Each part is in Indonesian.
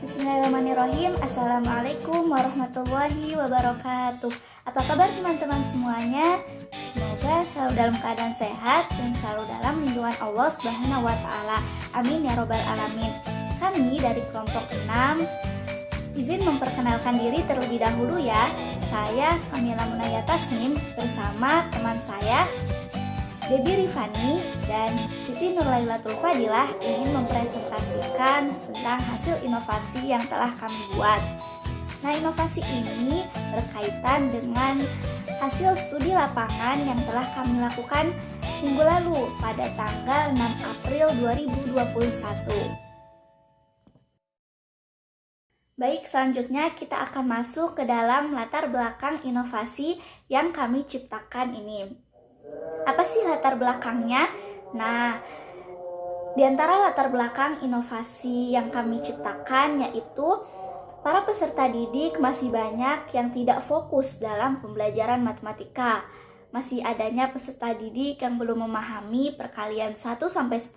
Bismillahirrahmanirrahim. Assalamualaikum warahmatullahi wabarakatuh. Apa kabar teman-teman semuanya? Semoga selalu dalam keadaan sehat dan selalu dalam lindungan Allah Subhanahu wa taala. Amin ya robbal alamin. Kami dari kelompok 6 izin memperkenalkan diri terlebih dahulu ya. Saya Kamila Munaya Tasnim bersama teman saya Debbie Rifani dan Siti Nurlailatul Fadilah ingin mempresentasikan tentang hasil inovasi yang telah kami buat. Nah, inovasi ini berkaitan dengan hasil studi lapangan yang telah kami lakukan minggu lalu pada tanggal 6 April 2021. Baik, selanjutnya kita akan masuk ke dalam latar belakang inovasi yang kami ciptakan ini. Apa sih latar belakangnya? Nah, di antara latar belakang inovasi yang kami ciptakan yaitu para peserta didik masih banyak yang tidak fokus dalam pembelajaran matematika. Masih adanya peserta didik yang belum memahami perkalian 1 sampai 10.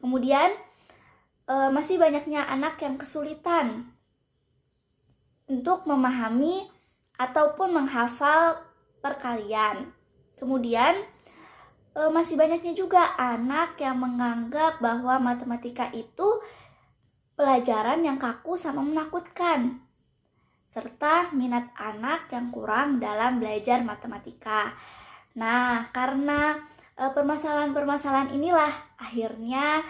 Kemudian masih banyaknya anak yang kesulitan untuk memahami ataupun menghafal perkalian. Kemudian masih banyaknya juga anak yang menganggap bahwa matematika itu pelajaran yang kaku sama menakutkan, serta minat anak yang kurang dalam belajar matematika. Nah, karena permasalahan-permasalahan inilah akhirnya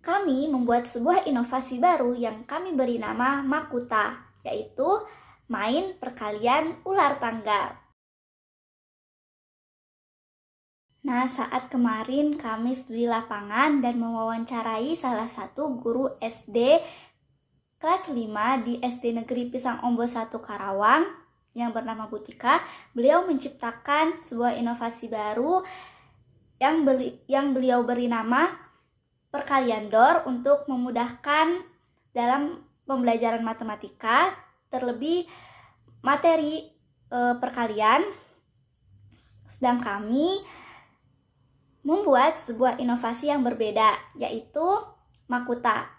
kami membuat sebuah inovasi baru yang kami beri nama Makuta, yaitu main perkalian ular tangga. Nah, saat kemarin kami studi lapangan dan mewawancarai salah satu guru SD kelas 5 di SD Negeri Pisang Ombo 1 Karawang yang bernama Butika. Beliau menciptakan sebuah inovasi baru yang beliau beri nama perkalian DOR untuk memudahkan dalam pembelajaran matematika, terlebih materi perkalian. Sedang kami membuat sebuah inovasi yang berbeda, yaitu Makuta,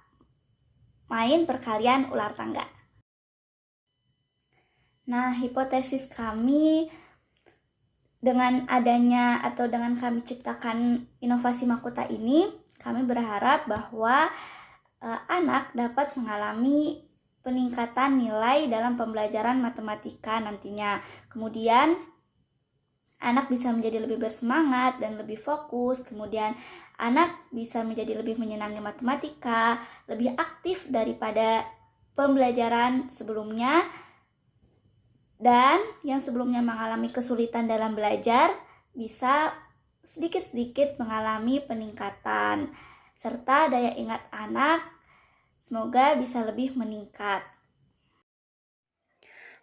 main perkalian ular tangga. Nah, hipotesis kami dengan adanya atau dengan kami ciptakan inovasi Makuta ini, kami berharap bahwa anak dapat mengalami peningkatan nilai dalam pembelajaran matematika nantinya. Kemudian anak bisa menjadi lebih bersemangat dan lebih fokus. Kemudian anak bisa menjadi lebih menyenangi matematika, lebih aktif daripada pembelajaran sebelumnya. Dan yang sebelumnya mengalami kesulitan dalam belajar bisa sedikit-sedikit mengalami peningkatan. Serta daya ingat anak semoga bisa lebih meningkat.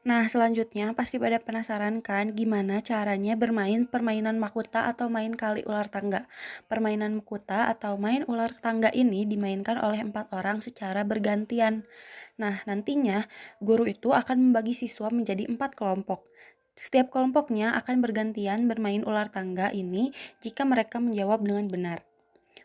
Nah, selanjutnya pasti pada penasaran kan gimana caranya bermain permainan Makuta atau main kali ular tangga. Permainan Makuta atau main ular tangga ini dimainkan oleh 4 orang secara bergantian. Nah, nantinya guru itu akan membagi siswa menjadi 4 kelompok. Setiap kelompoknya akan bergantian bermain ular tangga ini jika mereka menjawab dengan benar.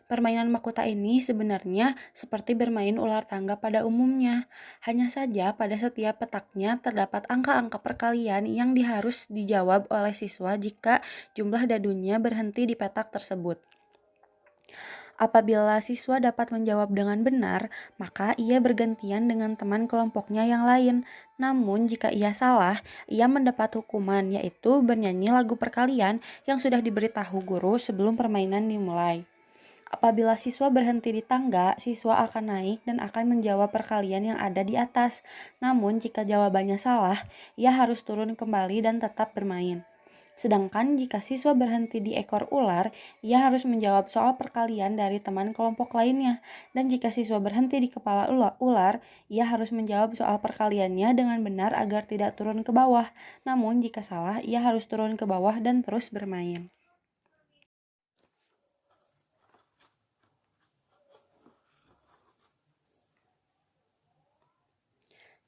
Permainan Makuta ini sebenarnya seperti bermain ular tangga pada umumnya. Hanya saja pada setiap petaknya terdapat angka-angka perkalian yang harus dijawab oleh siswa jika jumlah dadunya berhenti di petak tersebut. Apabila siswa dapat menjawab dengan benar, maka ia bergantian dengan teman kelompoknya yang lain. Namun jika ia salah, ia mendapat hukuman, yaitu bernyanyi lagu perkalian yang sudah diberitahu guru sebelum permainan dimulai. Apabila siswa berhenti di tangga, siswa akan naik dan akan menjawab perkalian yang ada di atas. Namun jika jawabannya salah, ia harus turun kembali dan tetap bermain. Sedangkan jika siswa berhenti di ekor ular, ia harus menjawab soal perkalian dari teman kelompok lainnya. Dan jika siswa berhenti di kepala ular, ia harus menjawab soal perkaliannya dengan benar agar tidak turun ke bawah. Namun jika salah, ia harus turun ke bawah dan terus bermain.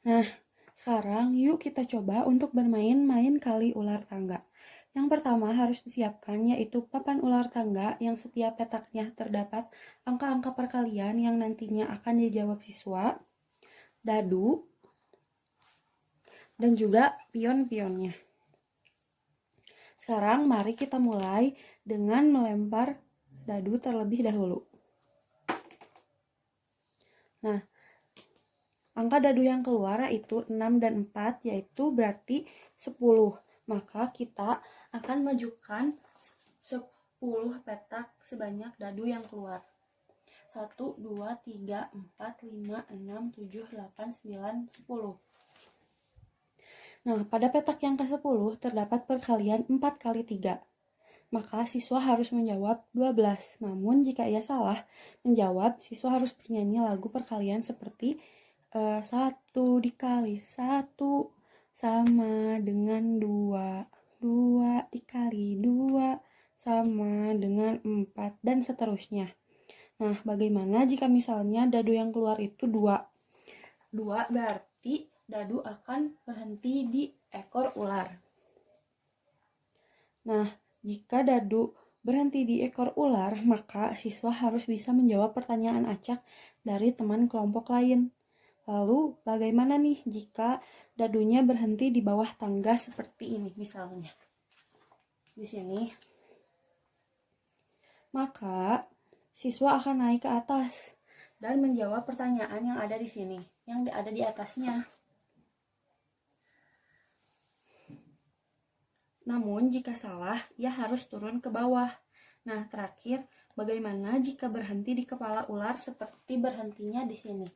Nah, sekarang yuk kita coba untuk bermain main kali ular tangga. Yang pertama harus disiapkan yaitu papan ular tangga yang setiap petaknya terdapat angka-angka perkalian yang nantinya akan dijawab siswa. dadu, dan juga pion-pionnya. Sekarang mari kita mulai dengan melempar dadu terlebih dahulu. Nah, angka dadu yang keluar yaitu 6 dan 4, yaitu berarti 10. Maka kita akan majukan 10 petak sebanyak dadu yang keluar. 1, 2, 3, 4, 5, 6, 7, 8, 9, 10. Nah, pada petak yang ke-10 terdapat perkalian 4 kali 3. Maka siswa harus menjawab 12. Namun jika ia salah menjawab, siswa harus bernyanyi lagu perkalian seperti 1 dikali 1 sama dengan 2. 2 dikali 2 sama dengan 4, dan seterusnya. Nah, bagaimana jika misalnya dadu yang keluar itu 2? 2 berarti dadu akan berhenti di ekor ular. Nah, jika dadu berhenti di ekor ular, maka siswa harus bisa menjawab pertanyaan acak dari teman kelompok lain. Lalu, bagaimana nih jika dadunya berhenti di bawah tangga seperti ini misalnya? Di sini. Maka, siswa akan naik ke atas dan menjawab pertanyaan yang ada di sini, yang ada di atasnya. Namun jika salah, ia harus turun ke bawah. Nah, terakhir, bagaimana jika berhenti di kepala ular seperti berhentinya di sini?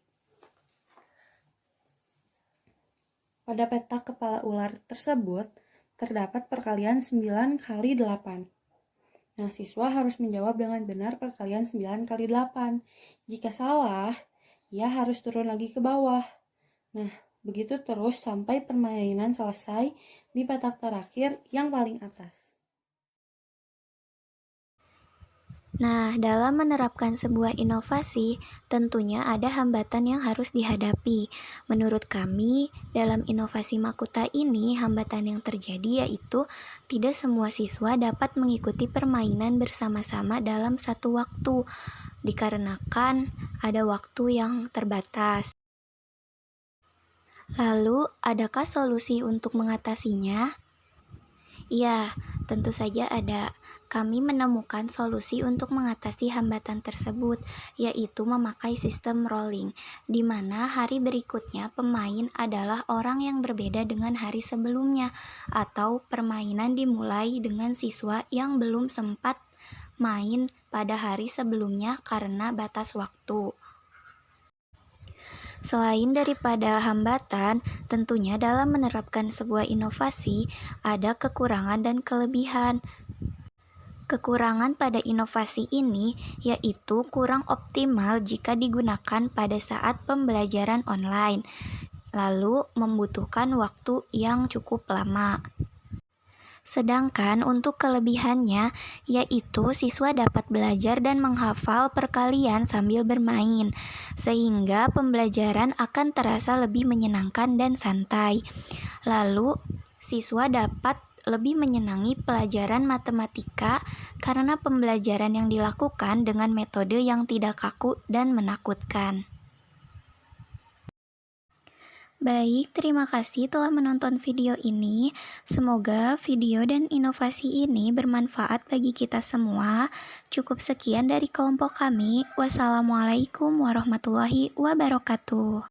Pada petak kepala ular tersebut, terdapat perkalian 9 kali 8. Nah, siswa harus menjawab dengan benar perkalian 9 kali 8. Jika salah, ia harus turun lagi ke bawah. Nah, begitu terus sampai permainan selesai di petak terakhir yang paling atas. Nah, dalam menerapkan sebuah inovasi, tentunya ada hambatan yang harus dihadapi. Menurut kami, dalam inovasi Makuta ini, hambatan yang terjadi yaitu tidak semua siswa dapat mengikuti permainan bersama-sama dalam satu waktu, dikarenakan ada waktu yang terbatas. Lalu, adakah solusi untuk mengatasinya? Ya, tentu saja ada. Kami menemukan solusi untuk mengatasi hambatan tersebut, yaitu memakai sistem rolling, di mana hari berikutnya pemain adalah orang yang berbeda dengan hari sebelumnya, atau permainan dimulai dengan siswa yang belum sempat main pada hari sebelumnya karena batas waktu. Selain daripada hambatan, tentunya dalam menerapkan sebuah inovasi ada kekurangan dan kelebihan. Kekurangan pada inovasi ini yaitu kurang optimal jika digunakan pada saat pembelajaran online, lalu membutuhkan waktu yang cukup lama. Sedangkan untuk kelebihannya, yaitu siswa dapat belajar dan menghafal perkalian sambil bermain, sehingga pembelajaran akan terasa lebih menyenangkan dan santai. Lalu, siswa dapat lebih menyenangi pelajaran matematika karena pembelajaran yang dilakukan dengan metode yang tidak kaku dan menakutkan. Baik, terima kasih telah menonton video ini. Semoga video dan inovasi ini bermanfaat bagi kita semua. Cukup sekian dari kelompok kami. Wassalamualaikum warahmatullahi wabarakatuh.